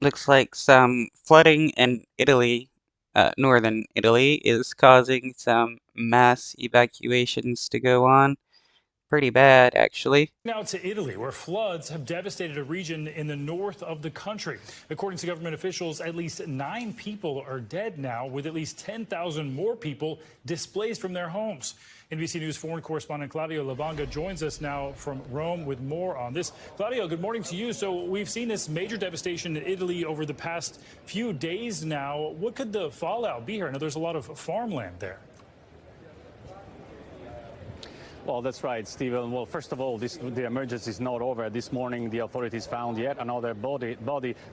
Looks like some flooding in Italy, northern Italy, is causing some mass evacuations to go on. Pretty bad, actually. Now to Italy, where floods have devastated a region in the north of the country. According to government officials, at least 9 people are dead now, with at least 10,000 more people displaced from their homes. NBC News foreign correspondent Claudio Labanga joins us now from Rome with more on this. Claudio, good morning to you. So we've seen this major devastation in Italy over the past few days now. What could the fallout be here? I know there's a lot of farmland there. Well, that's right, Stephen. Well, first of all, the emergency is not over. This morning, the authorities found yet another body.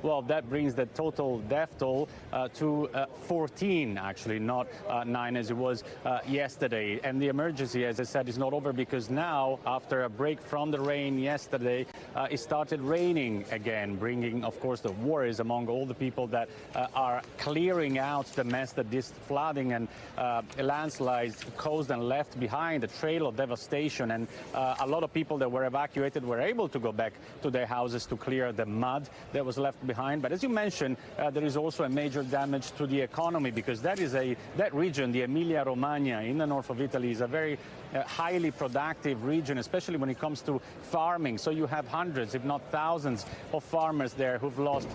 Well, that brings the total death toll to 14, actually, not 9 as it was yesterday. And the emergency, as I said, is not over because now, after a break from the rain yesterday, it started raining again, bringing, of course, the worries among all the people that are clearing out the mess that this flooding and landslides caused and left behind, a trail of devastation. And a lot of people that were evacuated were able to go back to their houses to clear the mud that was left behind. But as you mentioned, there is also a major damage to the economy because that region, the Emilia-Romagna in the north of Italy, is a very highly productive region, especially when it comes to farming. So you have hundreds, if not thousands, of farmers there who've lost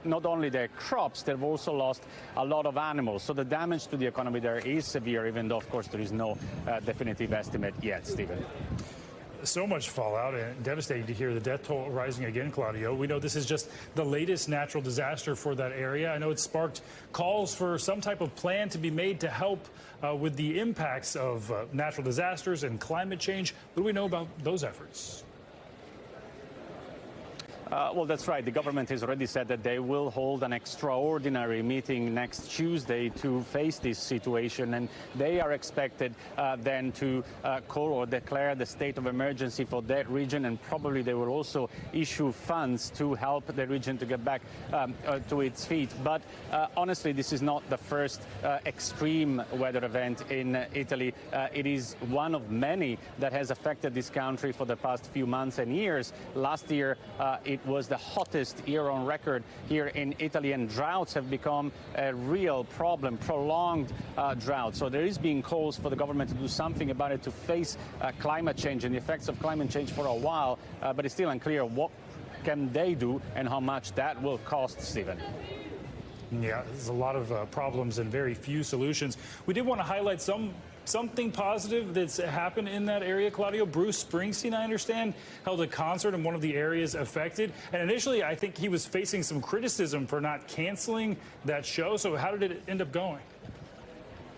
not only their crops, they've also lost a lot of animals. So the damage to the economy there is severe, even though, of course, there is no definitive estimate yet, Stephen. So much fallout, and devastating to hear the death toll rising again, Claudio. We know this is just the latest natural disaster for that area. I know it sparked calls for some type of plan to be made to help with the impacts of natural disasters and climate change. What do we know about those efforts? Well, that's right. The government has already said that they will hold an extraordinary meeting next Tuesday to face this situation, and they are expected then to call or declare the state of emergency for that region, and probably they will also issue funds to help the region to get back to its feet. But honestly, this is not the first extreme weather event in Italy. It is one of many that has affected this country for the past few months and years. Last year, it was the hottest year on record here in Italy, and droughts have become a real problem, prolonged drought. So there is being calls for the government to do something about it to face climate change and the effects of climate change for a while, but it's still unclear what can they do and how much that will cost, Stephen. Yeah, there's a lot of problems and very few solutions. We did want to highlight something positive that's happened in that area, Claudio. Bruce Springsteen, I understand, held a concert in one of the areas affected. And initially, I think he was facing some criticism for not canceling that show. So how did it end up going?